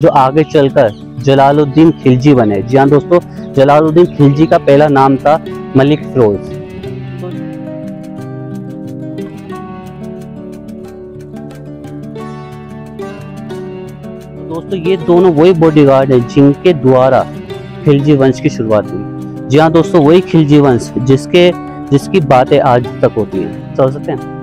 जो आगे चलकर जलालुद्दीन खिलजी बने। जी हाँ दोस्तों, जलालुद्दीन खिलजी का पहला नाम था मलिक फिरोज। दोस्तों ये दोनों वही बॉडीगार्ड हैं जिनके द्वारा खिलजी वंश की शुरुआत हुई। जी हाँ दोस्तों, वही खिलजी वंश जिसकी बातें आज तक होती हैं। समझ सकते हैं।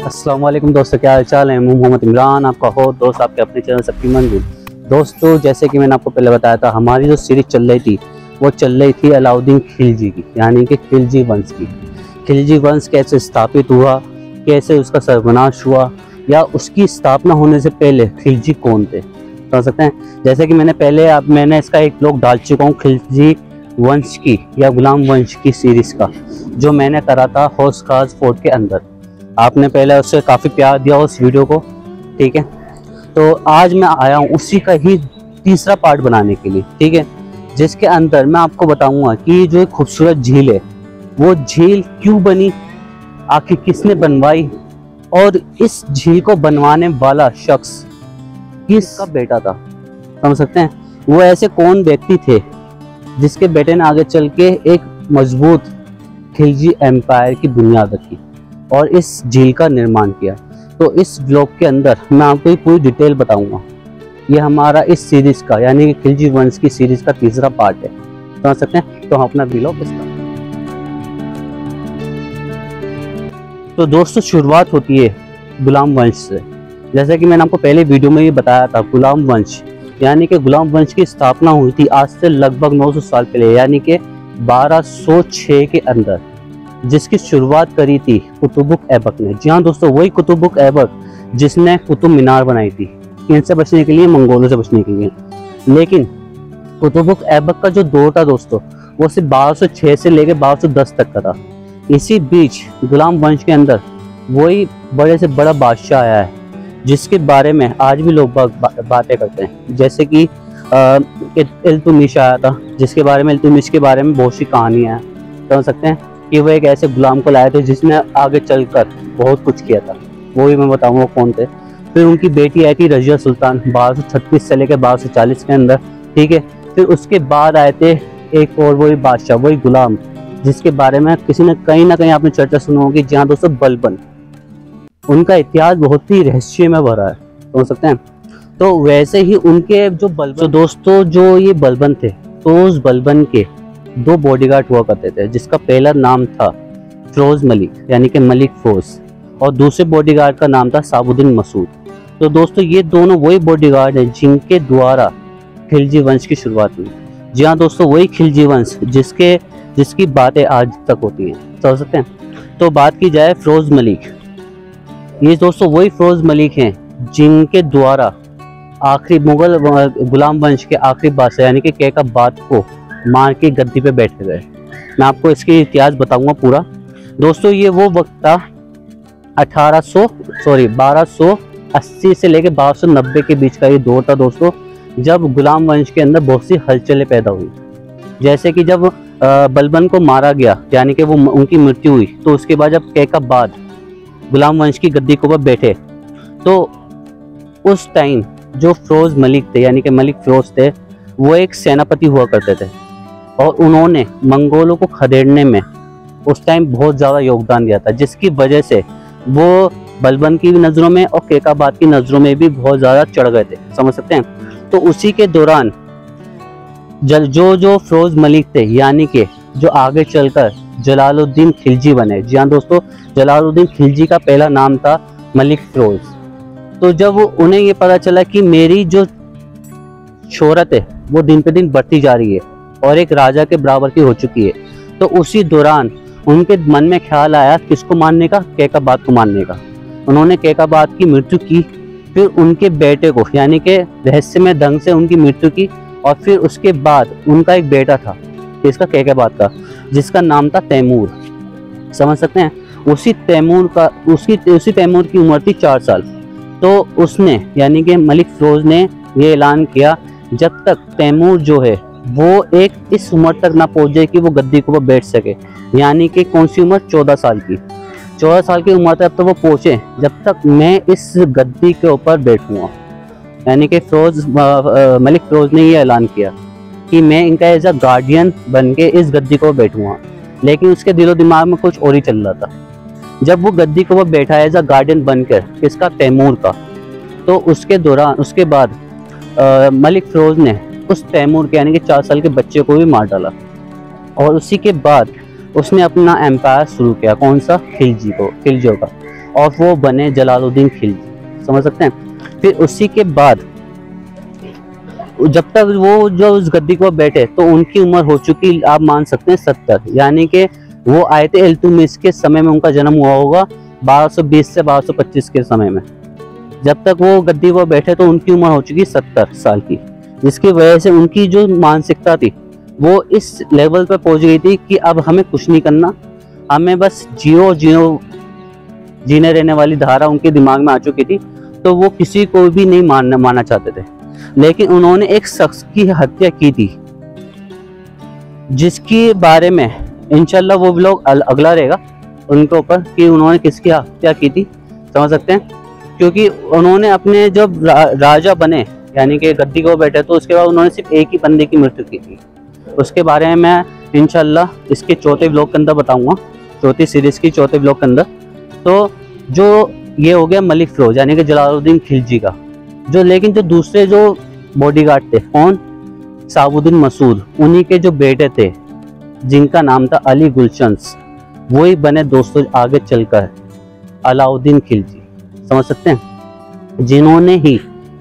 अस्सलाम वालेकुम दोस्तों, क्या हाल चाल है। मोहम्मद इमरान आपका हो दोस्त, आपके अपने चैनल सबकी मंजिल। दोस्तों जैसे कि मैंने आपको पहले बताया था, हमारी जो सीरीज चल रही थी वो चल रही थी अलाउद्दीन खिलजी की, यानी कि खिलजी वंश की। खिलजी वंश कैसे स्थापित हुआ, कैसे उसका सर्वनाश हुआ, या उसकी स्थापना होने से पहले खिलजी कौन थे, समझ सकते हैं। जैसे कि मैंने इसका एक ब्लॉग डाल चुका हूँ खिलजी वंश की या गुलाम वंश की सीरीज का, जो मैंने करा था हौस खास फोर्ट के अंदर। आपने पहले उससे काफ़ी प्यार दिया उस वीडियो को, ठीक है। तो आज मैं आया हूँ उसी का ही तीसरा पार्ट बनाने के लिए, ठीक है, जिसके अंदर मैं आपको बताऊंगा कि जो एक खूबसूरत झील है वो झील क्यों बनी, आखिर किसने बनवाई, और इस झील को बनवाने वाला शख्स किसका बेटा था, समझ सकते हैं। वो ऐसे कौन व्यक्ति थे जिसके बेटे ने आगे चल के एक मजबूत खिलजी एम्पायर की बुनियाद रखी और इस झील का निर्माण किया। तो इस ब्लॉग के अंदर मैं आपको ये पूरी डिटेल बताऊंगा। ये हमारा इस सीरीज का यानी कि खिलजी वंश की सीरीज का तीसरा पार्ट है, समझ सकते हैं। तो हम अपना ब्लॉग स्टार्ट। तो दोस्तों शुरुआत होती है गुलाम वंश से। जैसे कि मैंने आपको पहले वीडियो में ये बताया था, गुलाम वंश यानी कि गुलाम वंश की स्थापना हुई थी आज से लगभग 900 साल पहले, यानी कि 1206 के अंदर, जिसकी शुरुआत करी थी कुतुबुक ऐबक ने। जी हाँ दोस्तों, वही कुतुबुक ऐबक जिसने कुतुब मीनार बनाई थी इनसे बचने के लिए, मंगोलों से बचने के लिए। लेकिन कुतुबुक ऐबक का जो दौर था दोस्तों, वो सिर्फ 1206 से लेकर 1210 तक का था। इसी बीच गुलाम वंश के अंदर वही बड़े से बड़ा बादशाह आया है जिसके बारे में आज भी लोग बातें करते हैं। जैसे कि इल्तुतमिश आया था, जिसके बारे में इल्तुतमिश के बारे में बहुत सी कहानियाँ हैं, समझ सकते हैं कि वो एक ऐसे गुलाम को लाए थे जिसने आगे चलकर बहुत कुछ किया था। वो भी मैं बताऊंगा कौन थे। फिर उनकी बेटी आई थी रजिया सुल्तान 1236 से लेकर 1240 के अंदर, ठीक है। फिर उसके बाद आए थे एक और वही बादशाह, वही गुलाम, जिसके बारे में किसी ने कहीं ना कहीं आपने चर्चा सुनी होगी। जहाँ दोस्तों बलबन, उनका इतिहास बहुत ही रहस्य में भरा है, समझ सकते हैं। तो वैसे ही उनके जो बलबन, तो दोस्तों जो ये बलबन थे, तो उस बलबन के दो बॉडीगार्ड हुआ करते थे, जिसका पहला नाम था फिरोज मलिक यानी कि मलिक फिरोज, और दूसरे बॉडीगार्ड का नाम था साबुद्दीन मसूद। तो दोस्तों ये दोनों वही बॉडीगार्ड हैं जिनके द्वारा खिलजी वंश की शुरुआत हुई। जी हाँ दोस्तों, वही खिलजी वंश जिसकी बातें आज तक होती हैं, समझ सकते हैं। तो बात की जाए फिरोज मलिक, ये दोस्तों वही फिरोज मलिक हैं जिनके द्वारा आखिरी मुगल गुलाम वंश के आखिरी बादशाह यानी कि कैकबाद को मार के गद्दी पे बैठे गए। मैं आपको इसके इतिहास बताऊंगा पूरा। दोस्तों ये वो वक्त था 1280 से लेकर 1290 के बीच का ये दौर था दोस्तों, जब गुलाम वंश के अंदर बहुत सी हलचलें पैदा हुई। जैसे कि जब बलबन को मारा गया यानी कि वो उनकी मृत्यु हुई, तो उसके बाद जब कैकबाद गुलाम वंश की गद्दी के ऊपर बैठे, तो उस टाइम जो फिरोज मलिक थे यानी कि मलिक फिरोज थे, वो एक सेनापति हुआ करते थे और उन्होंने मंगोलों को खदेड़ने में उस टाइम बहुत ज़्यादा योगदान दिया था, जिसकी वजह से वो बलबन की नज़रों में और कैकबाद की नज़रों में भी बहुत ज़्यादा चढ़ गए थे, समझ सकते हैं। तो उसी के दौरान जो फिरोज मलिक थे यानी कि जो आगे चलकर जलालुद्दीन खिलजी बने। जी हाँ दोस्तों, जलालुद्दीन खिलजी का पहला नाम था मलिक फिरोज। तो जब उन्हें ये पता चला कि मेरी जो शोहरत है वो दिन पे दिन बढ़ती जा रही है और एक राजा के बराबर की हो चुकी है, तो उसी दौरान उनके मन में ख्याल आया किसको मारने का, कैकबाद को मारने का। उन्होंने कैकबाद की मृत्यु की, फिर उनके बेटे को यानी कि रहस्यमय ढंग से उनकी मृत्यु की, और फिर उसके बाद उनका एक बेटा था इसका कैकबाद का, जिसका नाम था तैमूर, समझ सकते हैं। उसी तैमूर की उम्र थी 4 साल। तो उसने यानी कि मलिक फिरोज ने ये ऐलान किया, जब तक तैमूर जो है वो एक इस उम्र तक ना पहुंचे कि वो गद्दी के ऊपर बैठ सके। यानी कि कौन सी उम्र, 14 साल की। 14 साल की उम्र तक तो वो पहुंचे जब तक मैं इस गद्दी के ऊपर बैठूंगा। यानी कि मलिक फिरोज ने ये ऐलान किया कि मैं इनका एज अ गार्डियन बन के इस गद्दी को बैठूंगा। लेकिन उसके दिलो दिमाग में कुछ और ही चल रहा था। जब वो गद्दी को बैठा एज अ गार्डियन बनकर, किसका, तैमूर का, तो उसके बाद मलिक फिरोज ने उस तैमूर के यानी कि 4 साल के बच्चे को भी मार डाला। और उसी के बाद उसने अपना एम्पायर शुरू किया, कौन सा, खिलजियों का, और वो बने जलालुद्दीन खिलजी। समझ सकते हैं। फिर उसी के बाद जब तक वो जो उस गद्दी को बैठे तो उनकी उम्र हो चुकी, आप मान सकते हैं, 70। यानी कि वो आए थे इल्तुतमिश के समय में, उनका जन्म हुआ होगा 1220 से 1225 के समय में। जब तक वो गद्दी को बैठे तो उनकी उम्र हो चुकी 70 साल की, जिसकी वजह से उनकी जो मानसिकता थी वो इस लेवल पर पहुंच गई थी कि अब हमें कुछ नहीं करना, हमें बस जीने रहने वाली धारा उनके दिमाग में आ चुकी थी। तो वो किसी को भी नहीं मारना चाहते थे। लेकिन उन्होंने एक शख्स की हत्या की थी, जिसके बारे में इंशाल्लाह वो व्लॉग अगला रहेगा उनके ऊपर कि उन्होंने किसकी हत्या की थी। समझ सकते हैं। क्योंकि उन्होंने अपने जब राजा बने यानी कि गद्दी को बैठे तो उसके बाद उन्होंने सिर्फ एक ही बंदे की मृत्यु की थी। उसके बारे में मैं इंशाल्लाह इसके चौथे व्लॉग के अंदर बताऊंगा, चौथी सीरीज की चौथे व्लॉग के अंदर। तो जो ये हो गया मलिक फिरोज यानी कि जलालुद्दीन खिलजी का। लेकिन जो दूसरे जो बॉडीगार्ड थे, कौन, साबुद्दीन मसूद, उन्हीं के जो बेटे थे जिनका नाम था अली गुलशंस, वही बने दोस्तों आगे चलकर अलाउद्दीन खिलजी। समझ सकते हैं। जिन्होंने ही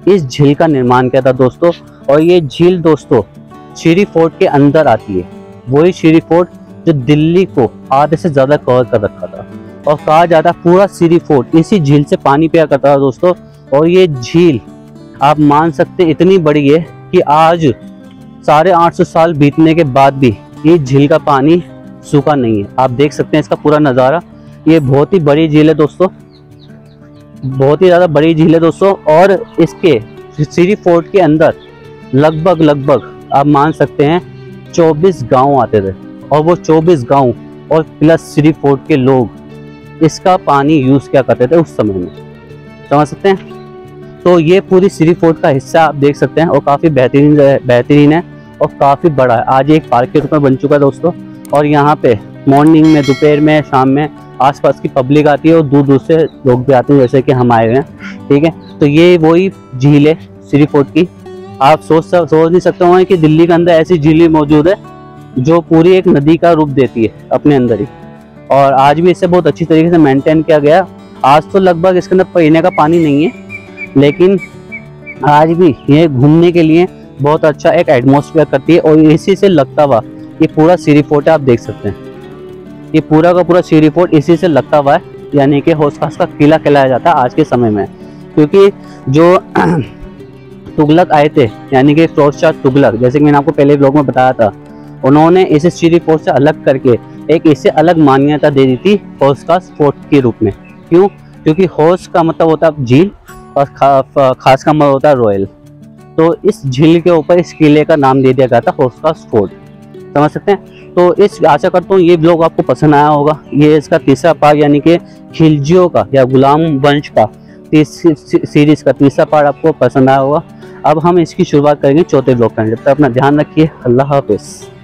इस झील का निर्माण किया था दोस्तों। और ये झील दोस्तों श्री फोर्ट के अंदर आती है। वही श्री फोर्ट जो दिल्ली को आधे से ज्यादा कवर कर रखा था। और कहा जाता पूरा श्री फोर्ट इसी झील से पानी पिया करता था दोस्तों। और ये झील आप मान सकते हैं इतनी बड़ी है कि आज 850 साल बीतने के बाद भी ये झील का पानी सूखा नहीं है। आप देख सकते हैं इसका पूरा नज़ारा। ये बहुत ही बड़ी झील है दोस्तों, बहुत ही ज़्यादा बड़ी झील है दोस्तों। और इसके श्री फोर्ट के अंदर लगभग आप मान सकते हैं 24 गांव आते थे। और वो 24 गांव और प्लस श्री फोर्ट के लोग इसका पानी यूज़ किया करते थे उस समय में। समझ सकते हैं। तो ये पूरी श्री फोर्ट का हिस्सा आप देख सकते हैं और काफ़ी बेहतरीन है और काफ़ी बड़ा है। आज एक पार्क के रूप में बन चुका है दोस्तों। और यहाँ पे मॉर्निंग में, दोपहर में, शाम में आसपास की पब्लिक आती है और दूर दूर से लोग भी आते हैं जैसे कि हम आए हुए हैं। ठीक है। तो ये वही झील है श्री फोर्ट की। आप सोच नहीं सकते होंगे कि दिल्ली के अंदर ऐसी झील मौजूद है जो पूरी एक नदी का रूप देती है अपने अंदर ही। और आज भी इसे बहुत अच्छी तरीके से मेंटेन किया गया। आज तो लगभग इसके अंदर पीने का पानी नहीं है, लेकिन आज भी ये घूमने के लिए बहुत अच्छा एक एटमॉस्फेयर करती है। और इसी से लगता हुआ ये पूरा श्री फोर्ट है। आप देख सकते हैं ये पूरा का पूरा श्री फोर्ट इसी से लगता हुआ है। यानी कि हौस खास का किला कहलाया जाता है आज के समय में। क्योंकि जो तुगलक आए थे यानी कि फिरोजशाह तुगलक, जैसे कि मैंने आपको पहले ब्लॉग में बताया था, उन्होंने इसे श्री फोर्ट से अलग करके एक इससे अलग मान्यता दे दी थी हौस खास फोर्ट के रूप में। क्यों? क्योंकि हौस का मतलब होता है झील और खास का मतलब होता है रॉयल। तो इस झील के ऊपर इस किले का नाम दे दिया गया था हौस खास फोर्ट। समझ सकते हैं। तो इस आशा करता हूँ ये ब्लॉग आपको पसंद आया होगा। ये इसका तीसरा पार्ट यानी कि खिलजियों का या गुलाम वंश का सीरीज का तीसरा पार्ट आपको पसंद आया होगा। अब हम इसकी शुरुआत करेंगे चौथे ब्लॉग का। जब तक अपना ध्यान रखिए। अल्लाह हाफिज़।